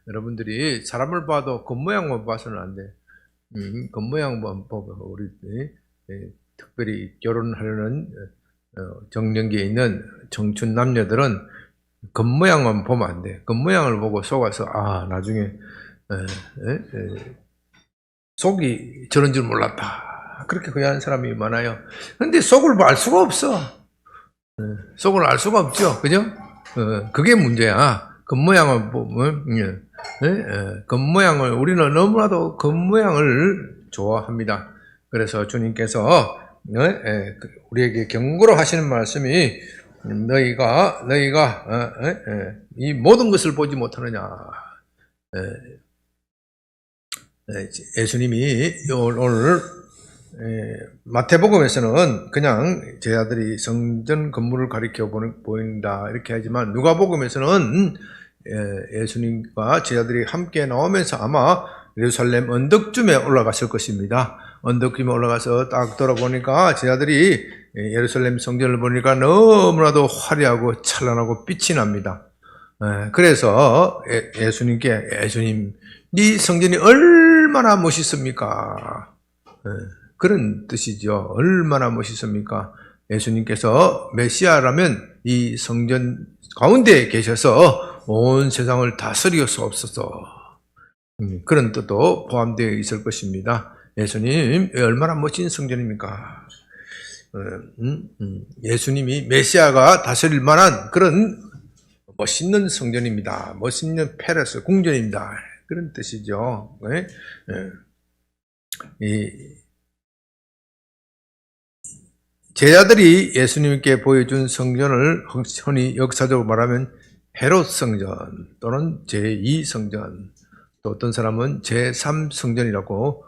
여러분들이 사람을 봐도 겉모양만 봐서는 안 돼. 겉모양만 보고 우리 특별히 결혼하려는 정년기에 있는 청춘 남녀들은 겉모양만 보면 안 돼. 겉모양을 보고 속아서 나중에 속이 저런 줄 몰랐다. 그렇게 후회하는 사람이 많아요. 근데 속을 알 수가 없어. 속을 알 수가 없죠. 그죠? 그게 문제야. 겉모양을 보면, 겉모양을, 우리는 너무나도 겉모양을 좋아합니다. 그래서 주님께서, 우리에게 경고로 하시는 말씀이, 너희가, 이 모든 것을 보지 못하느냐. 예수님이 오늘 마태복음에서는 그냥 제자들이 성전 건물을 가리켜 보인다 이렇게 하지만 누가복음에서는 예수님과 제자들이 함께 나오면서 아마 예루살렘 언덕쯤에 올라갔을 것입니다. 언덕쯤에 올라가서 딱 돌아보니까 제자들이 예루살렘 성전을 보니까 너무나도 화려하고 찬란하고 빛이 납니다. 그래서 예수님 이 성전이 얼마나 멋있습니까? 그런 뜻이죠. 얼마나 멋있습니까? 예수님께서 메시아라면 이 성전 가운데에 계셔서 온 세상을 다스리옵소서. 그런 뜻도 포함되어 있을 것입니다. 예수님 얼마나 멋진 성전입니까? 예수님이 메시아가 다스릴 만한 그런 멋있는 성전입니다. 멋있는 페레스 궁전입니다. 그런 뜻이죠. 제자들이 예수님께 보여준 성전을 흔히 역사적으로 말하면 헤롯 성전 또는 제2성전, 또 어떤 사람은 제3성전이라고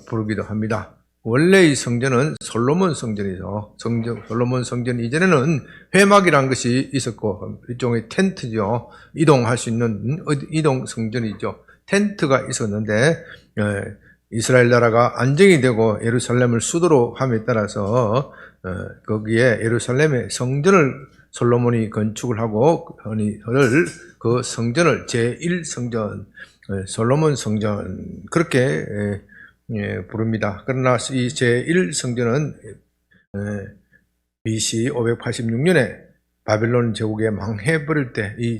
부르기도 합니다. 원래 이 성전은 솔로몬 성전이죠. 솔로몬 성전 이전에는 회막이라는 것이 있었고 일종의 텐트죠. 이동할 수 있는 이동 성전이죠. 텐트가 있었는데 이스라엘 나라가 안정이 되고 예루살렘을 수도로 함에 따라서 거기에 예루살렘의 성전을 솔로몬이 건축을 하고 그 성전을 제1성전, 솔로몬 성전 그렇게 부릅니다. 그러나 이 제1성전은 BC 586년에 바빌론 제국에 망해버릴 때 이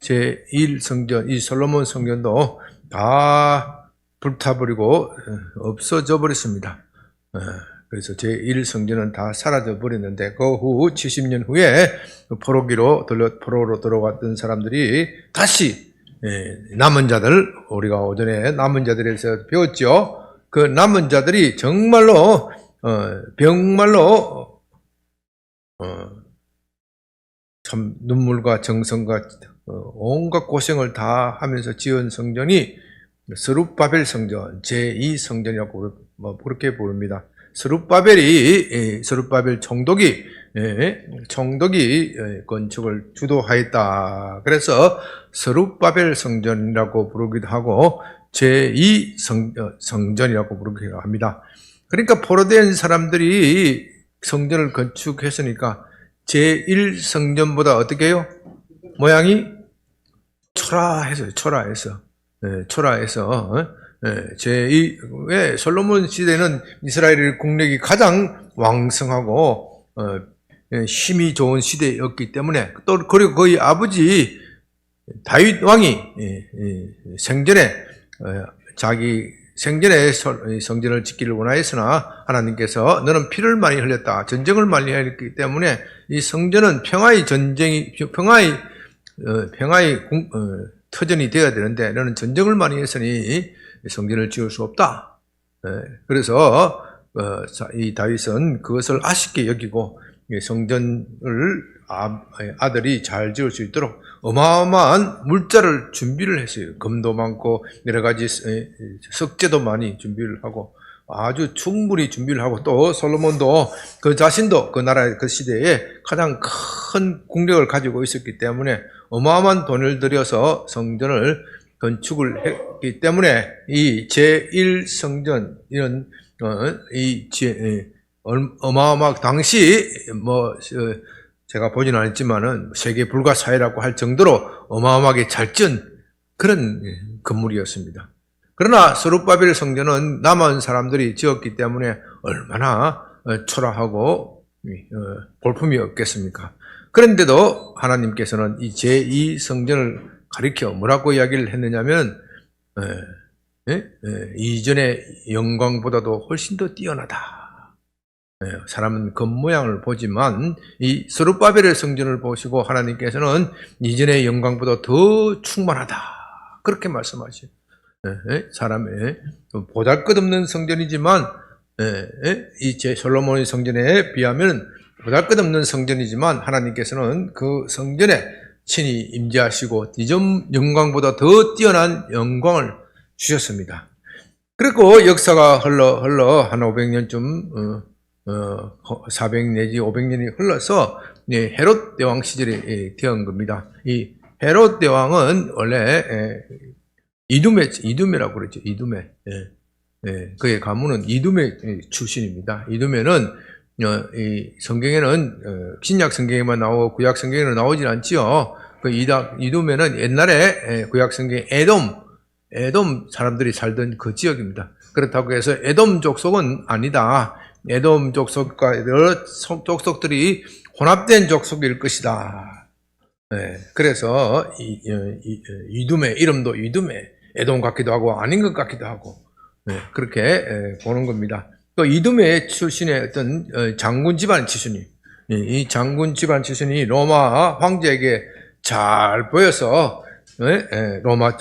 제1성전, 이 솔로몬 성전도 다 불타버리고 없어져 버렸습니다. 그래서 제1성전은 다 사라져 버렸는데 그 후 70년 후에 포로로 들어왔던 사람들이 다시 남은 자들, 우리가 오전에 남은 자들에서 배웠죠. 그 남은 자들이 정말로 병말로 참 눈물과 정성과 온갖 고생을 다 하면서 지은 성전이 스룹바벨 성전, 제2성전이라고 그렇게 부릅니다. 스룹바벨 총독이 건축을 주도하였다. 그래서 스룹바벨 성전이라고 부르기도 하고 제2성전이라고 부르기도 합니다. 그러니까 포로된 사람들이 성전을 건축했으니까 제1성전보다 어떻게 해요? 모양이 초라해서 왜 솔로몬 시대는 이스라엘 국력이 가장 왕성하고 힘이 좋은 시대였기 때문에 또 그리고 그의 아버지 다윗 왕이 자기 생전에 성전을 짓기를 원하였으나 하나님께서 너는 피를 많이 흘렸다. 전쟁을 많이 했기 때문에 이 성전은 평화의 터전이 되어야 되는데 너는 전쟁을 많이 했으니 성전을 지을 수 없다. 그래서 이 다윗은 그것을 아쉽게 여기고 성전을 아들이 잘 지을 수 있도록 어마어마한 물자를 준비를 했어요. 금도 많고 여러 가지 석재도 많이 준비를 하고 아주 충분히 준비를 하고 또 솔로몬도 그 자신도 그 나라 그 시대에 가장 큰 국력을 가지고 있었기 때문에 어마어마한 돈을 들여서 성전을 건축을 했기 때문에 이 제1성전 이런 어마어마하게 당시 제가 보지는 않았지만은 세계 불가사의라고 할 정도로 어마어마하게 잘 지은 그런 건물이었습니다. 그러나 스룹바벨 성전은 남은 사람들이 지었기 때문에 얼마나 초라하고 볼품이 없겠습니까? 그런데도 하나님께서는 이 제2 성전을 가리켜 뭐라고 이야기를 했느냐면 이전의 영광보다도 훨씬 더 뛰어나다. 사람은 겉모양을 보지만 이 스룹바벨의 성전을 보시고 하나님께서는 이전의 영광보다 더 충만하다. 그렇게 말씀하시죠. 사람의 보잘것없는 성전이지만 이 솔로몬의 성전에 비하면 보잘것없는 성전이지만 하나님께서는 그 성전에 친히 임재하시고 이전 영광보다 더 뛰어난 영광을 주셨습니다. 그리고 역사가 흘러 한 500년쯤 400 내지 500년이 흘러서 헤롯 대왕 시절이 되은 겁니다. 이 헤롯 대왕은 원래 이두메라고 그러죠. 이두메. 그의 가문은 이두메 출신입니다. 이두메는 이 성경에는 신약 성경에만 나오고 구약 성경에는 나오질 않지요. 그 이두메는 옛날에 구약 성경 에돔 사람들이 살던 그 지역입니다. 그렇다고 해서 에돔 족속은 아니다. 에돔 족속과 여러 족속들이 혼합된 족속일 것이다. 그래서 이두메 이름도 이두메 에돔 같기도 하고 아닌 것 같기도 하고 그렇게 보는 겁니다. 또 이두메 출신의 어떤 장군 집안 출신이 이 장군 집안 출신이 로마 황제에게 잘 보여서 로마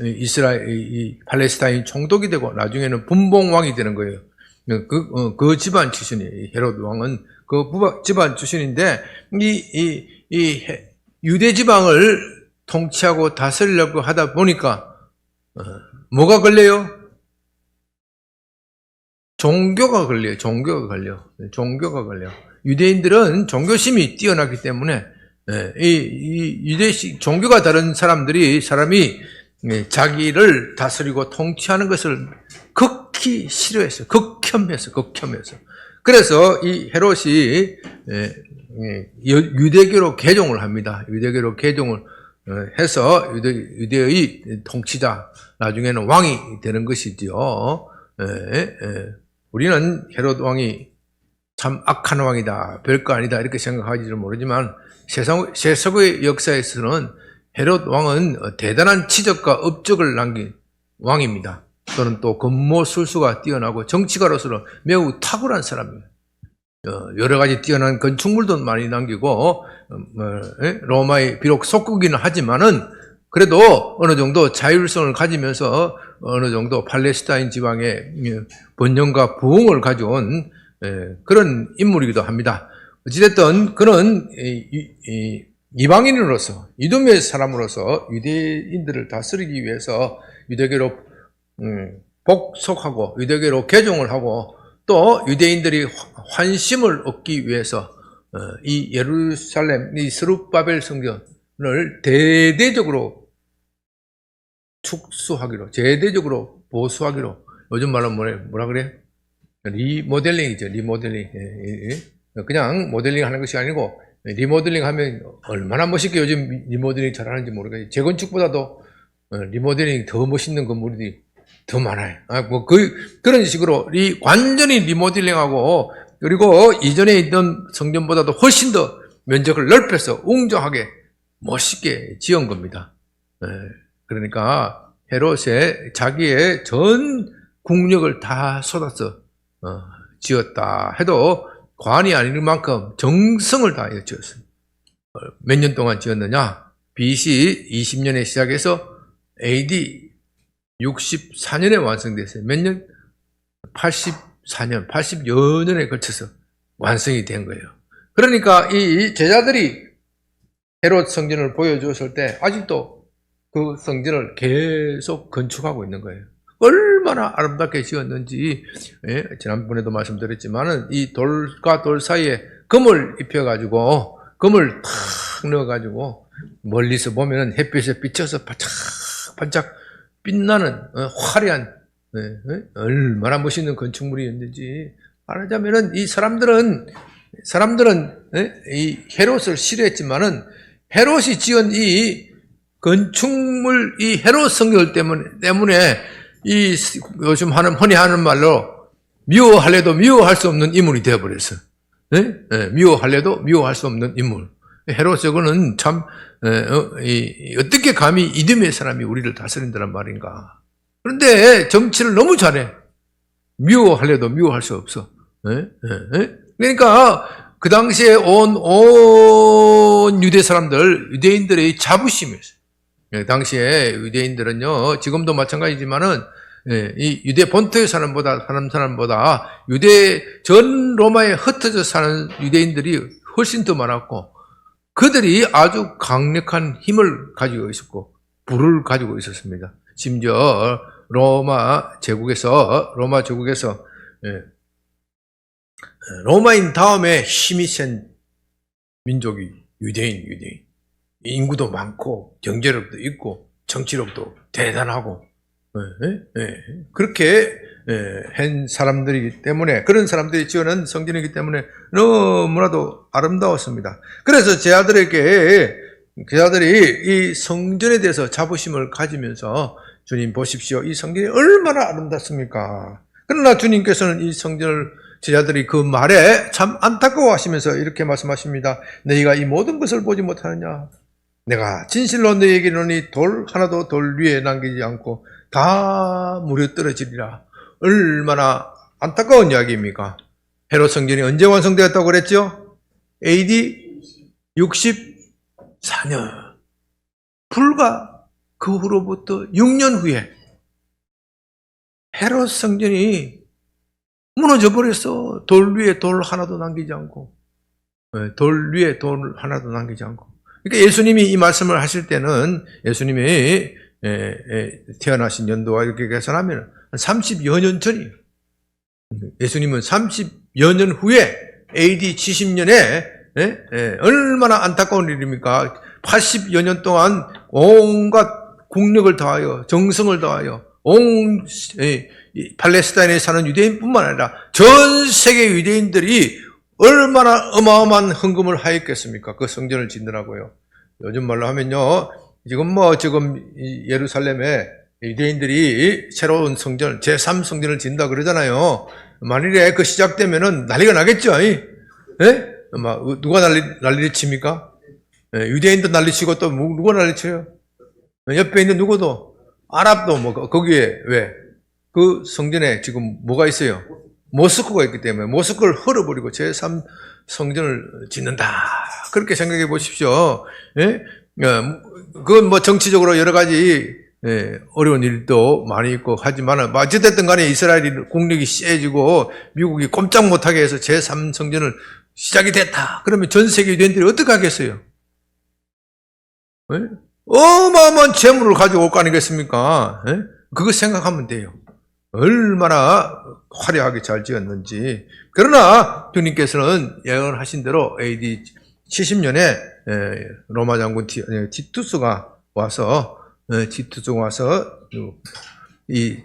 이스라엘 이 팔레스타인 총독이 되고 나중에는 분봉왕이 되는 거예요. 그 집안 출신이 헤롯 왕은 그 집안 출신인데 이 유대 지방을 통치하고 다스리려고 하다 보니까 뭐가 걸려요? 종교가 걸려요. 종교가 걸려. 유대인들은 종교심이 뛰어나기 때문에 이 유대식 종교가 다른 사람이 자기를 다스리고 통치하는 것을 극히 싫어했어요. 극혐해서. 그래서 이 헤롯이 유대교로 개종을 합니다. 유대교로 개종을 해서 유대의 통치자, 나중에는 왕이 되는 것이지요. 우리는 헤롯 왕이 참 악한 왕이다, 별거 아니다 이렇게 생각하지는 모르지만 세속의 역사에서는 헤롯 왕은 대단한 치적과 업적을 남긴 왕입니다. 또는 또 권모술수가 뛰어나고 정치가로서는 매우 탁월한 사람입니다. 여러 가지 뛰어난 건축물도 많이 남기고 로마의 비록 속국이긴 하지만은 그래도 어느 정도 자율성을 가지면서 어느 정도 팔레스타인 지방의 번영과 부흥을 가져온 그런 인물이기도 합니다. 어찌됐든 그는 이방인으로서 이두메 사람으로서 유대인들을 다스리기 위해서 유대교로 복속하고 유대교로 개종을 하고 또 유대인들이 환심을 얻기 위해서 이 예루살렘, 이 스룹바벨 성전을 대대적으로 축소하기로, 대대적으로 보수하기로, 요즘 말로 뭐라 그래? 리모델링이죠, 리모델링. 그냥 모델링 하는 것이 아니고, 리모델링 하면 얼마나 멋있게 요즘 리모델링 잘하는지 모르겠어요. 재건축보다도 리모델링 더 멋있는 건물이 더 많아요. 그런 식으로 완전히 리모델링하고, 그리고 이전에 있던 성전보다도 훨씬 더 면적을 넓혀서 웅장하게 멋있게 지은 겁니다. 그러니까 헤롯의 자기의 전 국력을 다 쏟아서 지었다 해도 과언이 아닐 만큼 정성을 다해 지었어요. 몇 년 동안 지었느냐? BC 20년에 시작해서 AD 64년에 완성됐어요. 몇 년? 84년, 80여 년에 걸쳐서 완성이 된 거예요. 그러니까 이 제자들이 헤롯 성전을 보여주었을 때 아직도 그 성전을 계속 건축하고 있는 거예요. 얼마나 아름답게 지었는지, 지난번에도 말씀드렸지만은 이 돌과 돌 사이에 금을 입혀가지고, 금을 탁 넣어가지고, 멀리서 보면은 햇빛에 비쳐서 반짝반짝 빛나는 화려한, 얼마나 멋있는 건축물이었는지 말하자면은 이 사람들은 이 헤롯을 싫어했지만은 헤롯이 지은 이 건축물 이 헤롯 성결 때문에 이 요즘 흔히 하는 말로 미워할래도 미워할 수 없는 인물이 되어버렸어. 네? 미워할래도 미워할 수 없는 인물. 헤롯 저거는 참 어떻게 감히 이듬의 사람이 우리를 다스린다는 말인가. 그런데 정치를 너무 잘해. 미워할래도 미워할 수 없어. 그러니까 그 당시에 온 유대 사람들, 유대인들의 자부심이었어요. 당시에 유대인들은요, 지금도 마찬가지지만은 이 유대 본토에 사는 사람보다 전 로마에 흩어져 사는 유대인들이 훨씬 더 많았고, 그들이 아주 강력한 힘을 가지고 있었고 부를 가지고 있었습니다. 심지어 로마 제국에서 로마인 다음에 힘이 센 민족이 유대인. 인구도 많고 경제력도 있고 정치력도 대단하고 그렇게 한 사람들이기 때문에, 그런 사람들이 지어낸 성전이기 때문에 너무나도 아름다웠습니다. 그래서 제 아들이 이 성전에 대해서 자부심을 가지면서 주님 보십시오, 이 성전이 얼마나 아름답습니까? 그러나 주님께서는 이 성전을 제자들이 그 말에 참 안타까워하시면서 이렇게 말씀하십니다. 너희가 이 모든 것을 보지 못하느냐? 내가 진실로 너희에게 이르노니 돌 하나도 돌 위에 남기지 않고 다 무려 떨어지리라. 얼마나 안타까운 이야기입니까? 헤롯 성전이 언제 완성되었다고 그랬죠? AD 64년. 불과 그 후로부터 6년 후에 헤롯 성전이 무너져 버렸어. 돌 위에 돌 하나도 남기지 않고. 돌 위에 돌 하나도 남기지 않고. 그러니까 예수님이 이 말씀을 하실 때는, 예수님이 태어나신 연도와 이렇게 계산하면 한 30여 년 전이에요. 예수님은 30여 년 후에 AD 70년에 얼마나 안타까운 일입니까? 80여 년 동안 온갖 국력을 다하여 정성을 다하여 온 팔레스타인에 사는 유대인뿐만 아니라 전 세계 유대인들이 얼마나 어마어마한 헌금을 하였겠습니까? 그 성전을 짓느라고요. 요즘 말로 하면요, 지금 예루살렘에 유대인들이 새로운 성전, 제3성전을 짓는다 그러잖아요. 만일에 그 시작되면은 난리가 나겠죠? 누가 난리를 칩니까? 유대인도 난리치고 또 누가 난리쳐요? 옆에 있는 누구도, 아랍도 거기에 왜? 그 성전에 지금 뭐가 있어요? 모스크가 있기 때문에 모스크를 헐어버리고 제3성전을 짓는다. 그렇게 생각해 보십시오. 그건 정치적으로 여러 가지 어려운 일도 많이 있고 하지만 어쨌든 간에 이스라엘이 국력이 세지고 미국이 꼼짝 못하게 해서 제3성전을 시작이 됐다. 그러면 전 세계 유대인들이 어떻게 하겠어요? 어마어마한 재물을 가지고 올 거 아니겠습니까? 그거 생각하면 돼요. 얼마나 화려하게 잘 지었는지. 그러나 주님께서는 예언하신 대로 AD 70년에 로마 장군 티투스가 와서 이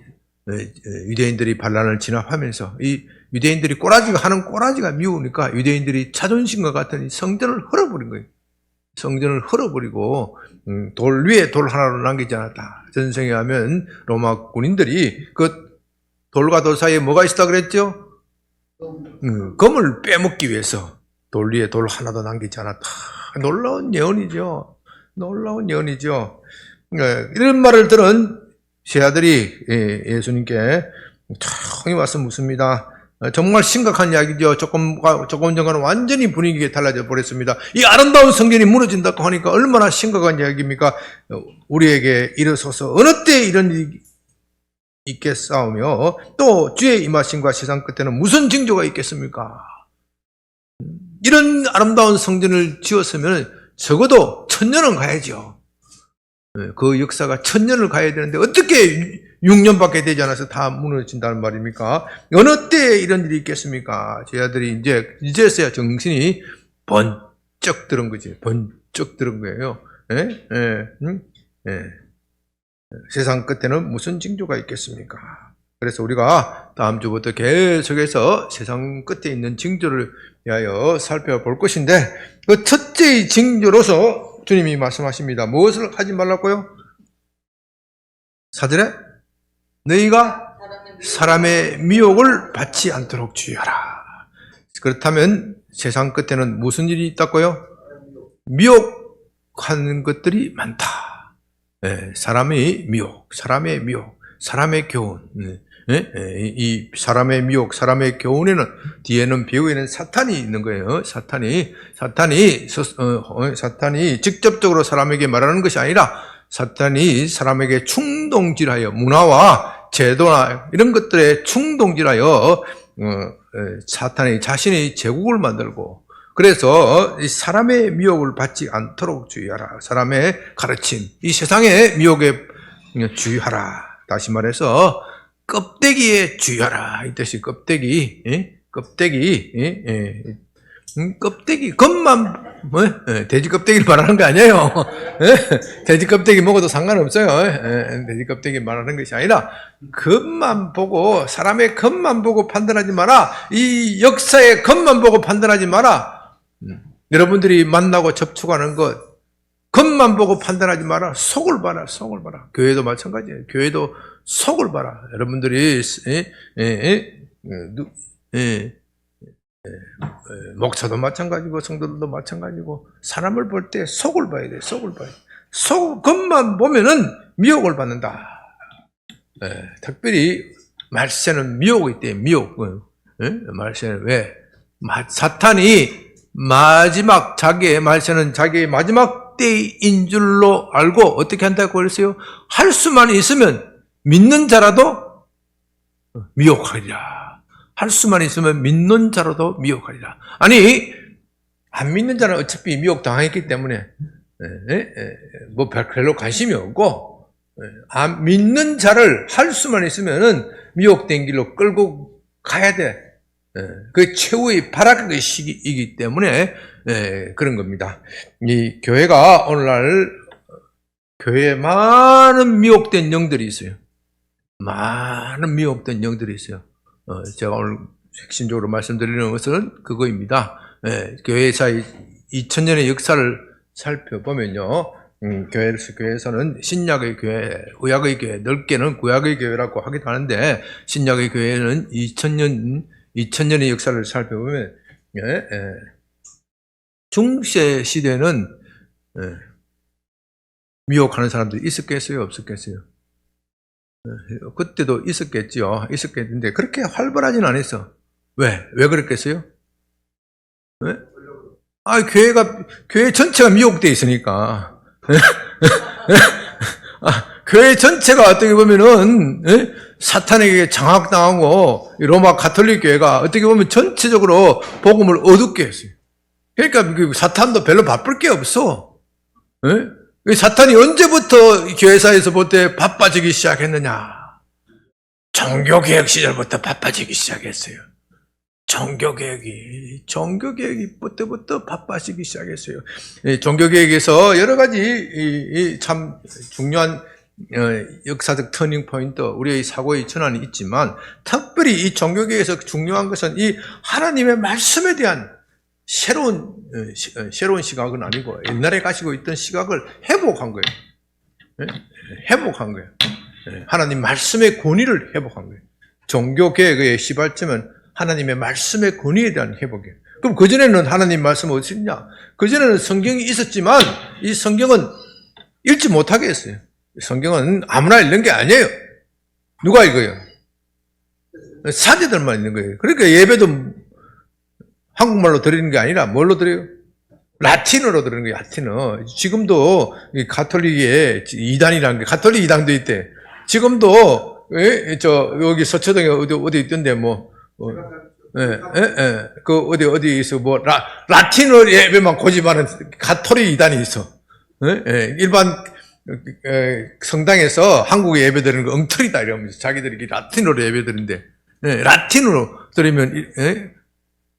유대인들이 반란을 진압하면서 이 유대인들이 하는 꼬라지가 미우니까 유대인들이 자존심과 같은 이 성전을 헐어버린 거예요. 성전을 헐어버리고 돌 위에 돌 하나로 남기지 않았다. 전생에 하면 로마 군인들이 그 돌과 돌 사이에 뭐가 있었다 그랬죠? 금을 빼먹기 위해서 돌 위에 돌 하나도 남기지 않았다. 놀라운 예언이죠. 이런 말을 들은 제 아들이 예수님께 청이 와서 묻습니다. 정말 심각한 이야기죠. 조금 전과는 완전히 분위기가 달라져 버렸습니다. 이 아름다운 성전이 무너진다고 하니까 얼마나 심각한 이야기입니까? 우리에게 일어서서 어느 때 이런 일이 있겠사오며 또 주의 임하심과 세상 끝에는 무슨 징조가 있겠습니까? 이런 아름다운 성전을 지었으면 적어도 1000년은 가야죠. 그 역사가 1000년을 가야 되는데 어떻게 6년밖에 되지 않아서 다 무너진다는 말입니까? 어느 때에 이런 일이 있겠습니까? 제 아들이 이제서야 정신이 번쩍 들은 거지. 번쩍 들은 거예요. 세상 끝에는 무슨 징조가 있겠습니까? 그래서 우리가 다음 주부터 계속해서 세상 끝에 있는 징조를 위하여 살펴볼 것인데, 그 첫째의 징조로서 주님이 말씀하십니다. 무엇을 하지 말라고요? 4절에 너희가 사람의 미혹을 받지 않도록 주의하라. 그렇다면 세상 끝에는 무슨 일이 있다고요? 미혹하는 것들이 많다. 사람의 미혹, 사람의 교훈. 이 사람의 미혹, 사람의 교훈에는 뒤에는 배후에는 사탄이 있는 거예요. 사탄이 직접적으로 사람에게 말하는 것이 아니라 사탄이 사람에게 충동질하여 문화와 제도나 이런 것들에 충동질하여 사탄이 자신의 제국을 만들고, 그래서 이 사람의 미혹을 받지 않도록 주의하라. 사람의 가르침, 이 세상의 미혹에 주의하라. 다시 말해서 껍데기에 주의하라. 이 뜻이 껍데기, 겉만, 돼지 껍데기를 말하는 거 아니에요. 돼지 껍데기 먹어도 상관없어요. 돼지 껍데기 말하는 것이 아니라, 겉만 보고, 사람의 겉만 보고 판단하지 마라. 이 역사의 겉만 보고 판단하지 마라. 여러분들이 만나고 접촉하는 것, 겉만 보고 판단하지 마라. 속을 봐라, 속을 봐라. 교회도 마찬가지예요. 교회도 속을 봐라. 여러분들이, 목사도 마찬가지고 성도들도 마찬가지고 사람을 볼 때 속을 봐야 돼. 속을 봐야 돼. 겉만 보면은 미혹을 받는다. 특별히 말세는 미혹이 있대. 미혹. 말세는 왜? 사탄이 말세는 자기의 마지막 때인 줄로 알고 어떻게 한다고 그랬어요? 할 수만 있으면 믿는 자라도 미혹하리라. 할 수만 있으면 믿는 자로도 미혹하리라. 아니, 안 믿는 자는 어차피 미혹 당했기 때문에 뭐 별로 관심이 없고, 안 믿는 자를 할 수만 있으면은 미혹된 길로 끌고 가야 돼. 그게 최후의 발악의 시기이기 때문에 그런 겁니다. 이 교회가 오늘날 교회에 많은 미혹된 영들이 있어요. 많은 미혹된 영들이 있어요. 제가 오늘 핵심적으로 말씀드리는 것은 그거입니다. 교회사의 2000년의 역사를 살펴보면요, 교회에서는 신약의 교회, 구약의 교회, 넓게는 구약의 교회라고 하기도 하는데, 신약의 교회는 2000년의 역사를 살펴보면, 중세 시대는 미혹하는 사람들이 있었겠어요, 없었겠어요? 그때도 있었겠는데 그렇게 활발하진 않았어. 왜 그랬겠어요? 왜? 교회 전체가 미혹되어 있으니까. 교회 전체가 어떻게 보면은 사탄에게 장악당하고, 로마 가톨릭 교회가 어떻게 보면 전체적으로 복음을 어둡게 했어요. 그러니까 사탄도 별로 바쁠 게 없어. 사탄이 언제부터 교회사에서 볼 때 바빠지기 시작했느냐? 종교개혁 시절부터 바빠지기 시작했어요. 종교개혁이 그때부터 바빠지기 시작했어요. 종교개혁에서 여러 가지 참 중요한 역사적 터닝 포인트, 우리의 사고의 전환이 있지만, 특별히 이 종교개혁에서 중요한 것은 이 하나님의 말씀에 대한 새로운 시각은 아니고, 옛날에 가지고 있던 시각을 회복한 거예요. 회복한 거예요. 하나님 말씀의 권위를 회복한 거예요. 종교개혁의 시발점은 하나님의 말씀의 권위에 대한 회복이에요. 그럼 그전에는 하나님 말씀 어디 있냐? 그전에는 성경이 있었지만, 이 성경은 읽지 못하게 했어요. 성경은 아무나 읽는 게 아니에요. 누가 읽어요? 사제들만 읽는 거예요. 그러니까 예배도 한국말로 드리는 게 아니라 뭘로 드려요? 라틴어로 드리는 거예요. 라틴어. 지금도 가톨릭의 이단이라는 게, 가톨릭 이단도 있대. 지금도 여기 서초동에 어디 있던데 어디에서 라틴어 예배만 고집하는 가톨릭 이단이 있어. 일반 성당에서 한국에 예배 드리는 거 엉터리다 이러면서 자기들이 라틴어로 예배 드리는데, 라틴어로 드리면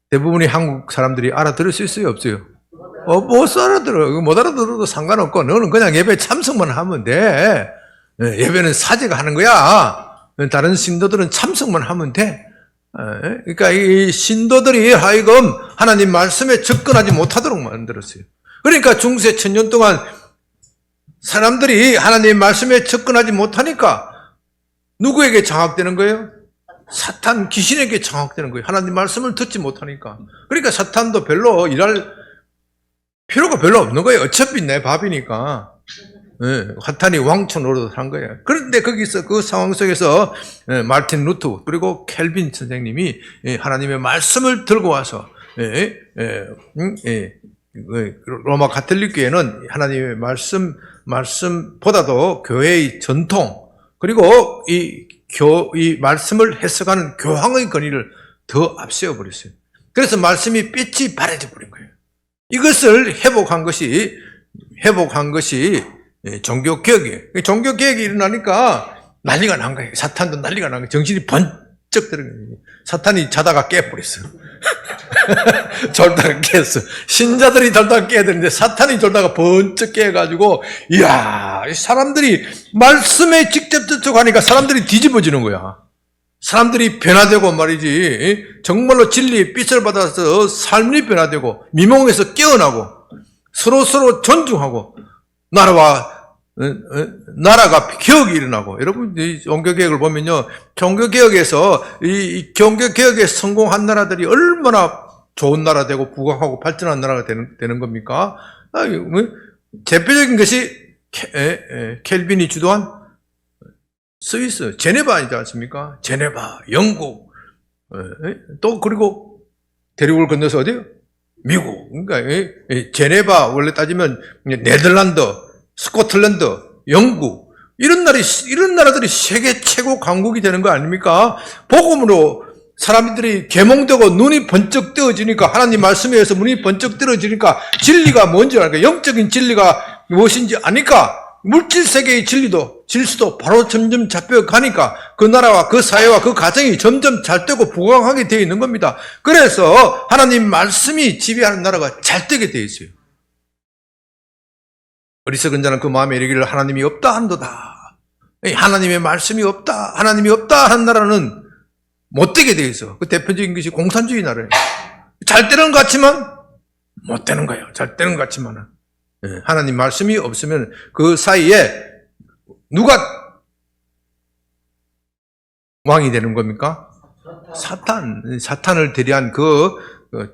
대부분의 한국 사람들이 알아들을 수 있어요, 없어요? 못 알아들어. 못 알아들어도 상관없고, 너는 그냥 예배 참석만 하면 돼. 예배는 사제가 하는 거야. 다른 신도들은 참석만 하면 돼. 그러니까 이 신도들이 하여금 하나님 말씀에 접근하지 못하도록 만들었어요. 그러니까 중세 1000년 동안 사람들이 하나님의 말씀에 접근하지 못하니까 누구에게 장악되는 거예요? 사탄 귀신에게 장악되는 거예요. 하나님 말씀을 듣지 못하니까. 그러니까 사탄도 별로 일할 필요가 별로 없는 거예요. 어차피 내 밥이니까. 네, 사탄이 왕초 노릇을 한 거예요. 그런데 거기서 그 상황 속에서 마르틴 루터 그리고 켈빈 선생님이 하나님의 말씀을 들고 와서 로마 가톨릭 교회는 하나님의 말씀보다도 교회의 전통 그리고 이 말씀을 해석하는 교황의 권위를 더 앞세워 버렸어요. 그래서 말씀이 빛이 바래져 버린 거예요. 이것을 회복한 것이 종교개혁이에요. 종교개혁이 일어나니까 난리가 난 거예요. 사탄도 난리가 난 거예요. 정신이 번쩍 들은 거예요. 사탄이 자다가 깨버렸어요. 졸다가 깼어. 신자들이 졸다가 깨야 되는데 사탄이 졸다가 번쩍 깨가지고 이야, 사람들이 말씀에 직접 접촉하니까 사람들이 뒤집어지는 거야. 사람들이 변화되고 말이지, 정말로 진리의 빛을 받아서 삶이 변화되고 미몽에서 깨어나고 서로 존중하고 나라가 개혁이 일어나고. 여러분, 이 종교개혁을 보면요, 종교개혁에서 이 종교개혁에 성공한 나라들이 얼마나 좋은 나라 되고 부강하고 발전한 나라가 되는 겁니까? 대표적인 것이 켈빈이 주도한 스위스 제네바이지 않습니까? 제네바, 영국, 또 그리고 대륙을 건너서 어디요? 미국. 그러니까 제네바, 원래 따지면 네덜란드, 스코틀랜드, 영국, 이런 나라들이 세계 최고 강국이 되는 거 아닙니까? 복음으로 사람들이 계몽되고 눈이 번쩍 뜨어지니까, 하나님 말씀에 의해서 눈이 번쩍 뜨어지니까 진리가 뭔지 아니까, 영적인 진리가 무엇인지 아니까, 물질 세계의 질서도 바로 점점 잡혀가니까 그 나라와 그 사회와 그 가정이 점점 잘 되고 부강하게 되어 있는 겁니다. 그래서 하나님 말씀이 지배하는 나라가 잘 되게 되어 있어요. 어리석은 자는 그 마음에 이르기를 하나님이 없다 한도다. 하나님의 말씀이 없다, 하나님이 없다 한 나라는 못 되게 되어 있어. 그 대표적인 것이 공산주의 나라예요. 잘 되는 것 같지만 못 되는 거예요. 잘 되는 것 같지만은. 하나님 말씀이 없으면 그 사이에 누가 왕이 되는 겁니까? 사탄을 대리한 그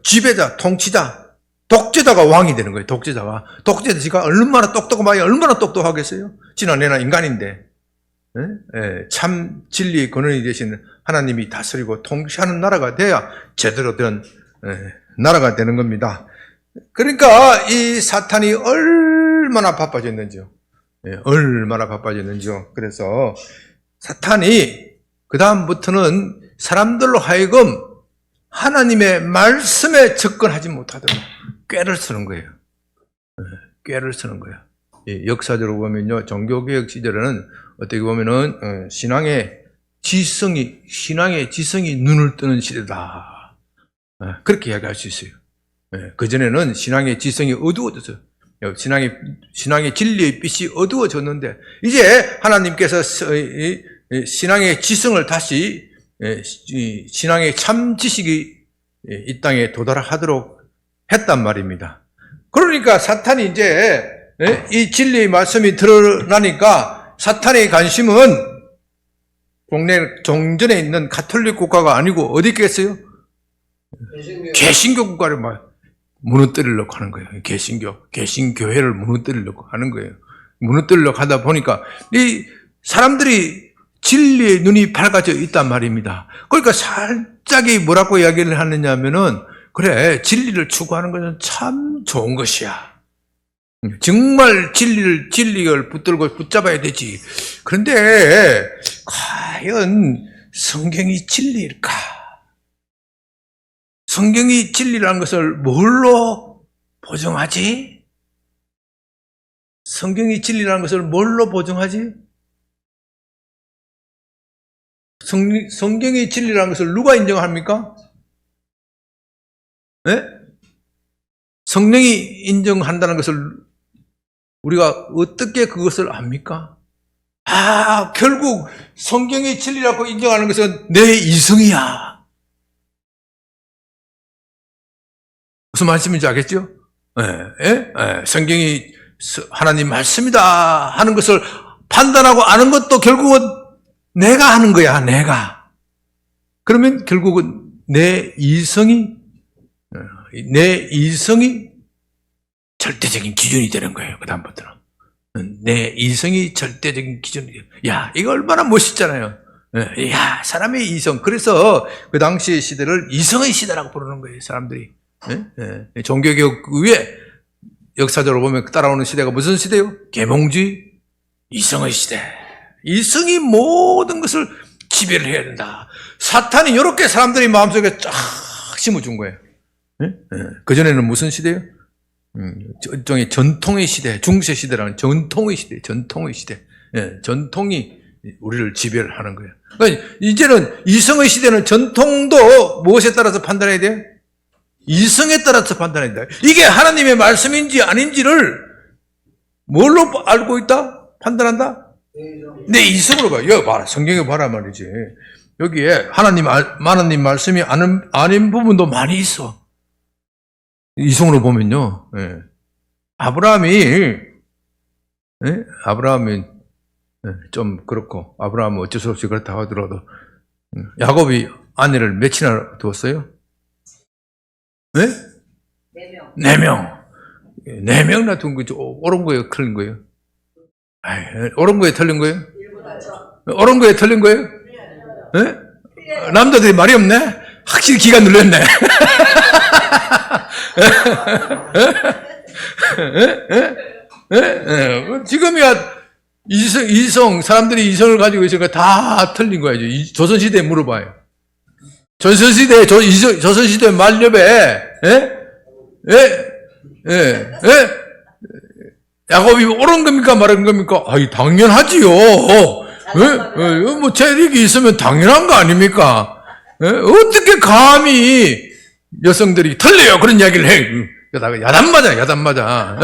지배자, 통치자, 독재자가 왕이 되는 거예요. 독재자가 얼마나 똑똑하고 얼마나 똑똑하겠어요? 지난해나 인간인데 참 진리의 근원이 되신 하나님이 다스리고 통치하는 나라가 돼야 제대로 된 나라가 되는 겁니다. 그러니까 이 사탄이 얼마나 바빠졌는지요. 얼마나 바빠졌는지요. 그래서 사탄이 그 다음부터는 사람들로 하여금 하나님의 말씀에 접근하지 못하도록 꾀를 쓰는 거예요. 꾀를 쓰는 거예요. 역사적으로 보면요, 종교개혁 시절에는 어떻게 보면은 신앙의 지성이 눈을 뜨는 시대다. 그렇게 이야기할 수 있어요. 그전에는 신앙의 지성이 어두워졌어요. 신앙의 진리의 빛이 어두워졌는데, 이제 하나님께서 신앙의 지성을 다시, 신앙의 참 지식이 이 땅에 도달하도록 했단 말입니다. 그러니까 사탄이 이제, 이 진리의 말씀이 드러나니까 사탄의 관심은 종전에 있는 가톨릭 국가가 아니고 어디 있겠어요? 개신교 국가를 무너뜨리려고 하는 거예요. 개신교회를 무너뜨리려고 하는 거예요. 무너뜨리려고 하다 보니까 이 사람들이 진리의 눈이 밝아져 있단 말입니다. 그러니까 살짝이 뭐라고 이야기를 하느냐 하면은, 그래, 진리를 추구하는 것은 참 좋은 것이야. 정말 진리를 붙들고 붙잡아야 되지. 그런데 과연 성경이 진리일까? 성경이 진리라는 것을 뭘로 보증하지? 성경이 진리라는 것을 뭘로 보증하지? 성경이 진리라는 것을 누가 인정합니까? 네? 성령이 인정한다는 것을 우리가 어떻게 그것을 압니까? 결국 성경이 진리라고 인정하는 것은 내 이성이야. 무슨 말씀인지 알겠죠? 성경이 하나님 말씀이다 하는 것을 판단하고 아는 것도 결국은 내가 하는 거야, 내가. 그러면 결국은 내 이성이 절대적인 기준이 되는 거예요, 그다음부터는. 내 이성이 절대적인 기준이 돼요. 야, 이거 얼마나 멋있잖아요. 야, 사람의 이성. 그래서 그 당시의 시대를 이성의 시대라고 부르는 거예요, 사람들이. 종교개혁 후에 역사적으로 보면 따라오는 시대가 무슨 시대요? 계몽주의, 이성의 시대. 이성이 모든 것을 지배를 해야 된다. 사탄이 이렇게 사람들이 마음속에 쫙 심어준 거예요. 그전에는 무슨 시대요? 일종의 전통의 시대, 중세 시대라는 전통의 시대, 전통의 시대. 전통이 우리를 지배를 하는 거예요. 그러니까 이제는 이성의 시대는 전통도 무엇에 따라서 판단해야 돼요? 이성에 따라서 판단해야 된다. 이게 하나님의 말씀인지 아닌지를 뭘로 알고 있다? 판단한다? 내 이성으로 봐. 여기 봐라. 성경에 봐라 말이지. 여기에 하나님 말씀이 아닌 부분도 많이 있어. 이성으로 보면요. 아브라함이 좀 그렇고, 아브라함은 어쩔 수 없이 그렇다고 하더라도, 야곱이 아내를 몇이나 두었어요? 네? 4명. 4명이나 둔 거죠. 옳은 거예요? 틀린 거예요? 옳은 거에 틀린 거예요? 옳은 거에 틀린 거예요? 네? 남자들이 말이 없네? 확실히 기가 눌렸네. 지금이야 사람들이 이성을 가지고 있으니까 다 틀린 거예요. 조선시대에 물어봐요. 조선시대 말렵에, 야곱이 옳은 겁니까? 말한 겁니까? 당연하지요. 뭐, 재력이 있으면 당연한 거 아닙니까? 어떻게 감히 여성들이 틀려요? 그런 이야기를 해. 야단 맞아.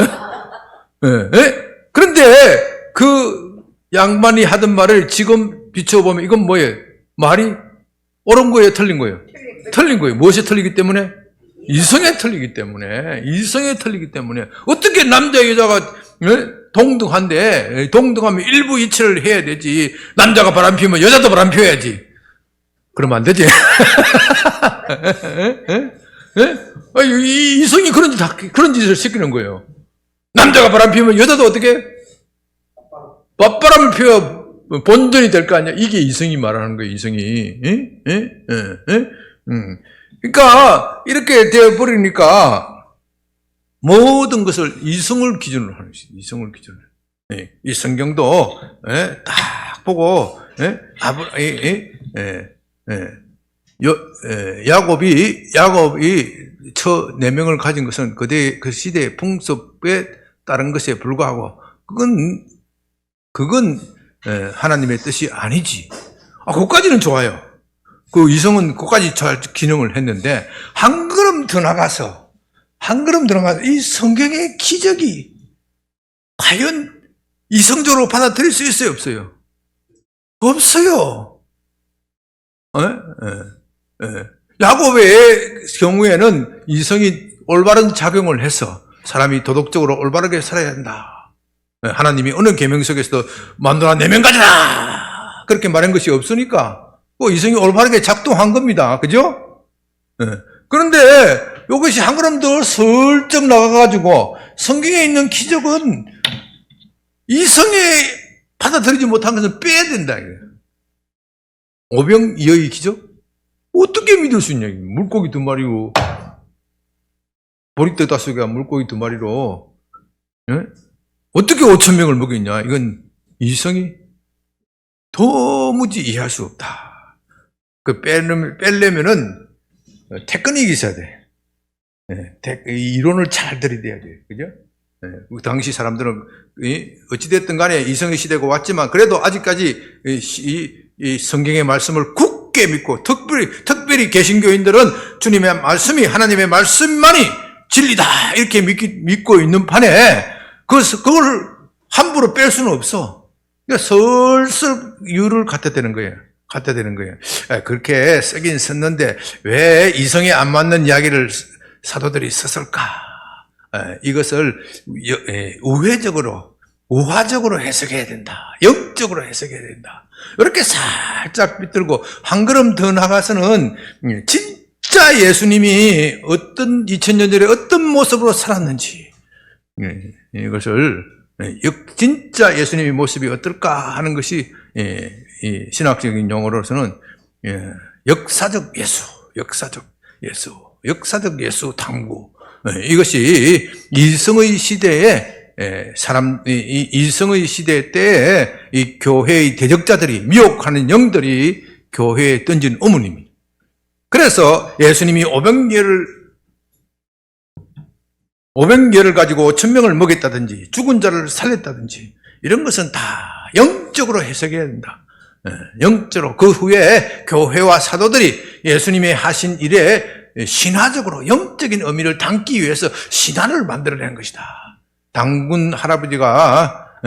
그런데 그 양반이 하던 말을 지금 비춰보면 이건 뭐예요? 말이 옳은 거예요? 틀린 거예요? 틀린 거예요. 무엇이 틀리기 때문에? 이성에 틀리기 때문에. 어떻게 남자 여자가 동등하면 일부이체를 해야 되지. 남자가 바람 피우면 여자도 바람 피워야지. 그러면 안 되지. 이성이 그런 짓을 시키는 거예요. 남자가 바람 피우면 여자도 어떻게? 맞바람을 피워 본전이 될 거 아니야. 이게 이성이 말하는 거예요, 이성이. 그러니까 이렇게 되어버리니까 모든 것을 이성을 기준으로 하는 것이죠. 이성을 기준으로. 이 성경도 딱 보고 야곱이 저 4명을 가진 것은 그 시대의 풍습에 따른 것에 불과하고 그건 하나님의 뜻이 아니지. 그것까지는 좋아요. 그 이성은 그것까지 잘 기능을 했는데 한 걸음 더 나가서 이 성경의 기적이 과연 이성적으로 받아들일 수 있어요, 없어요? 없어요. 야곱의 경우에는 이성이 올바른 작용을 해서 사람이 도덕적으로 올바르게 살아야 한다. 하나님이 어느 계명 속에서도 만도나 4명 가져라! 그렇게 말한 것이 없으니까 이성이 올바르게 작동한 겁니다. 그죠? 그런데 이것이 한 걸음 더 슬쩍 나가가지고 성경에 있는 기적은 이성에 받아들이지 못한 것은 빼야 된다. 오병이어의 기적? 어떻게 믿을 수 있냐? 물고기 2마리로, 보리떡 5개가 물고기 2마리로, 어떻게 5,000명을 먹였냐? 이건 이성이 도무지 이해할 수 없다. 빼려면은 테크닉이 있어야 돼. 이론을 잘 들이대야 돼. 그죠? 그 당시 사람들은 어찌됐든 간에 이성의 시대가 왔지만 그래도 아직까지 이 성경의 말씀을 굳게 믿고 특별히 개신교인들은 주님의 말씀이 하나님의 말씀만이 진리다 이렇게 믿고 있는 판에 그걸 함부로 뺄 수는 없어. 그러니까 슬슬 이유를 갖다 대는 거예요. 그렇게 쓰긴 썼는데 왜 이성에 안 맞는 이야기를 사도들이 썼을까? 이것을 우회적으로, 우화적으로 해석해야 된다. 영적으로 해석해야 된다. 이렇게 살짝 비틀고 한 걸음 더 나가서는 진짜 예수님이 어떤 2000년 전에 어떤 모습으로 살았는지 이것을 진짜 예수님의 모습이 어떨까 하는 것이 신학적인 용어로서는 역사적 예수, 역사적 예수 탐구. 이것이 이성의 시대에 이성의 시대 때에 이 교회의 대적자들이 미혹하는 영들이 교회에 던진 어머니입니다. 그래서 예수님이 500개를 가지고 5,000명을 먹였다든지 죽은 자를 살렸다든지 이런 것은 다 영적으로 해석해야 된다. 영적으로. 그 후에 교회와 사도들이 예수님이 하신 일에 신화적으로 영적인 의미를 담기 위해서 신화를 만들어낸 것이다. 당군 할아버지가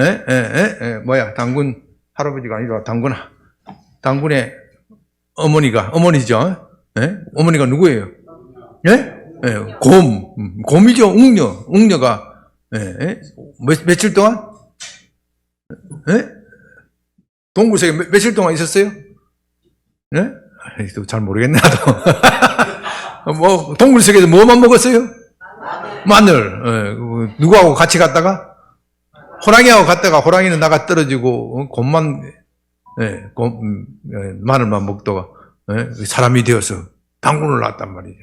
당군 할아버지가 아니라 당군의 어머니죠. 어머니가 누구예요? 곰이죠. 웅녀가 며칠 동안 동굴 속에 며칠 동안 있었어요? 잘 모르겠네 나도. 뭐 동굴 속에서 뭐만 먹었어요? 마늘. 누구하고 같이 갔다가 호랑이하고 갔다가 호랑이는 나가 떨어지고 곰만 마늘만 먹다가 사람이 되어서 당군을 낳았단 말이죠.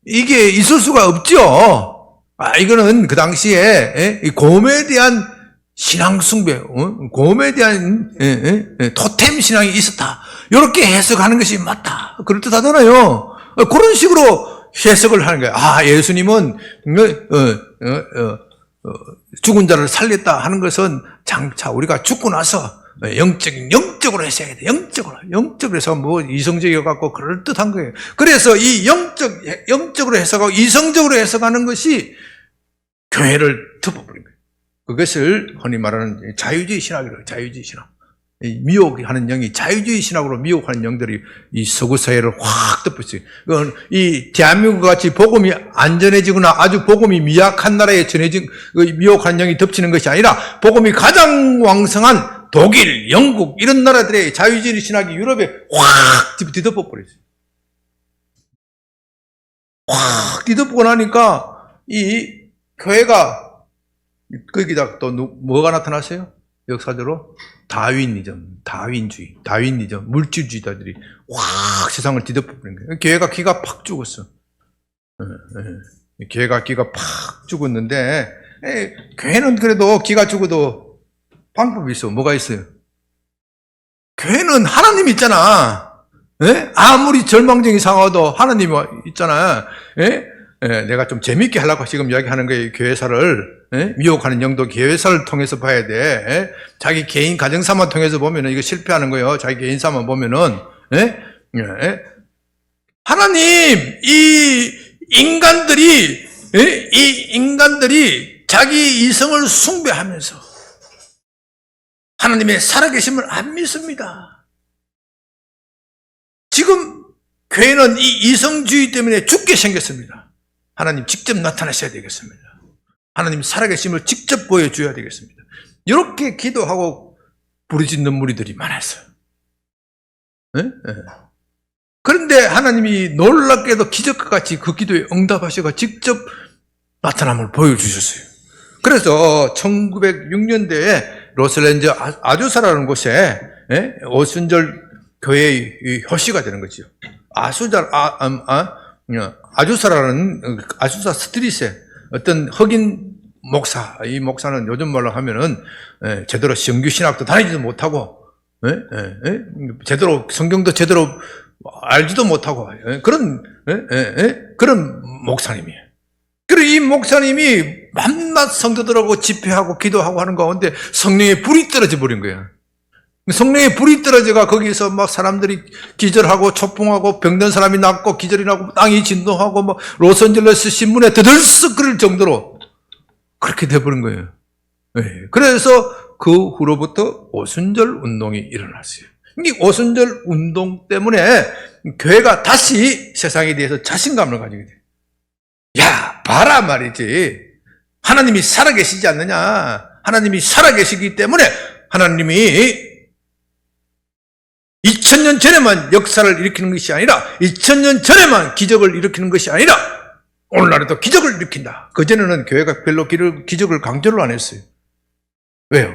이게 있을 수가 없죠. 이거는 그 당시에 이 곰에 대한 신앙 숭배, 곰에 대한 토템 신앙이 있었다. 이렇게 해석하는 것이 맞다. 그럴듯하잖아요. 그런 식으로 해석을 하는 거예요. 예수님은 죽은 자를 살렸다 하는 것은 장차 우리가 죽고 나서 영적으로 해석해야 돼. 영적으로 해서 뭐 이성적이어갖고 그럴듯한 거예요. 그래서 이 영적으로 해석하고 이성적으로 해석하는 것이 교회를 덮어버린 거예요. 그것을 흔히 말하는 자유주의 신학이라고. 자유주의 신학. 미혹하는 영이 자유주의 신학으로 미혹하는 영들이 이 서구 사회를 확 덮었어요. 이 대한민국 같이 복음이 안 전해지거나 아주 복음이 미약한 나라에 전해진 미혹하는 영이 덮치는 것이 아니라 복음이 가장 왕성한 독일, 영국 이런 나라들의 자유주의 신학이 유럽에 확 뒤덮어 버렸어요. 확 뒤덮고 나니까 이 교회가 거기다 또 뭐가 나타났어요? 역사적으로 다윈이즘, 물질주의자들이 확 세상을 뒤덮어버린 거예요. 교회가 기가 팍 죽었어. 교회가 기가 팍 죽었는데, 교회는 그래도 기가 죽어도 방법이 있어. 뭐가 있어요? 교회는 하나님 있잖아. 아무리 절망적인 상황도 하나님이 있잖아. 내가 좀 재밌게 하려고 지금 이야기하는 거예요. 교회사를. 미혹하는 영도 교회사를 통해서 봐야 돼. 자기 개인 가정사만 통해서 보면은 이거 실패하는 거예요. 자기 개인사만 보면은. 하나님, 이 인간들이 자기 이성을 숭배하면서 하나님의 살아계심을 안 믿습니다. 지금 교회는 이 이성주의 때문에 죽게 생겼습니다. 하나님 직접 나타나셔야 되겠습니다. 하나님 살아계심을 직접 보여줘야 되겠습니다. 이렇게 기도하고 부르짖는 무리들이 많았어요. 그런데 하나님이 놀랍게도 기적과 같이 그 기도에 응답하셔서 직접 나타남을 보여주셨어요. 그래서 1906년대에 로슬랜드 아주사라는 곳에 오순절 교회의 효시가 되는 거죠. 아주사 스트릿에 어떤 흑인 목사, 이 목사는 요즘 말로 하면은 제대로 정규신학도 다니지도 못하고 제대로 성경도 제대로 알지도 못하고 그런 목사님이에요. 그리고 이 목사님이 밤낮 성도들하고 집회하고 기도하고 하는 가운데 성령의 불이 떨어져 버린 거예요. 성령의 불이 떨어져가 거기서 막 사람들이 기절하고 초풍하고 병든 사람이 낫고 기절이 나고 땅이 진동하고 막 로스앤젤레스 신문에 들들썩 그럴 정도로 그렇게 돼버린 거예요. 그래서 그 후로부터 오순절 운동이 일어났어요. 이 오순절 운동 때문에 교회가 다시 세상에 대해서 자신감을 가지게 돼요. 야, 봐라 말이지. 하나님이 살아계시지 않느냐. 하나님이 살아계시기 때문에 하나님이 2000년 전에만 역사를 일으키는 것이 아니라 2000년 전에만 기적을 일으키는 것이 아니라 오늘날에도 기적을 일으킨다. 그전에는 교회가 별로 기적을 강조를 안 했어요. 왜요?